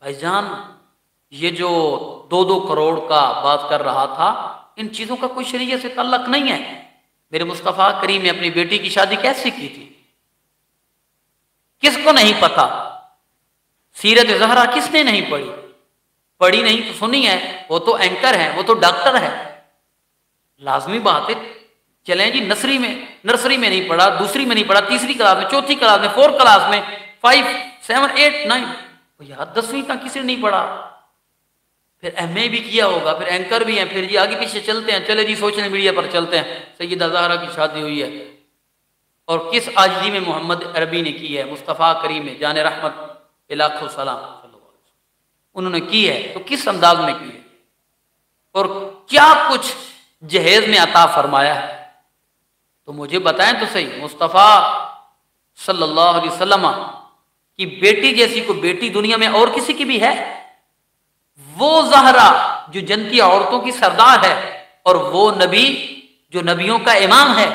بھائی جان یہ جو 2 کروڑ کا بات کر رہا تھا، ان چیزوں کا کوئی شریعت سے تعلق نہیں ہے۔ میرے مصطفیٰ کریم نے اپنی بیٹی کی شادی کیسے کی تھی؟ کس کو نہیں پتا؟ سیرت زہرا کس نے نہیں پڑھی؟ پڑھی نہیں تو سنی ہے، وہ تو اینکر ہے، وہ تو ڈاکٹر ہے۔ لازمی بات ہے، چلیں جی نرسری میں نہیں پڑھا، دوسری میں نہیں پڑھا، تیسری کلاس میں، چوتھی کلاس میں، 4 کلاس میں، 5 7 8 9 یار 10ویں کا کسی نے نہیں پڑھا، پھر ایم اے بھی کیا ہوگا، پھر اینکر بھی ہیں، پھر جی آگے پیچھے چلتے ہیں، چلے جی سوشل میڈیا پر چلتے ہیں، سیدہ زہرا کی شادی ہوئی ہے، اور کس عاجزی میں محمد عربی نے کی ہے، مصطفیٰ کریم نے جان رحمت لاکھوں سلام صلی اللہ علیہ وسلم انہوں نے کی ہے، تو کس انداز میں کی ہے اور کیا کچھ جہیز میں عطا فرمایا ہے؟ تو مجھے بتائیں تو صحیح، مصطفیٰ صلی اللہ علیہ وسلم کی بیٹی جیسی کوئی بیٹی دنیا میں اور کسی کی بھی ہے؟ وہ زہرا جو جنتی عورتوں کی سردار ہے، اور وہ نبی جو نبیوں کا امام ہے،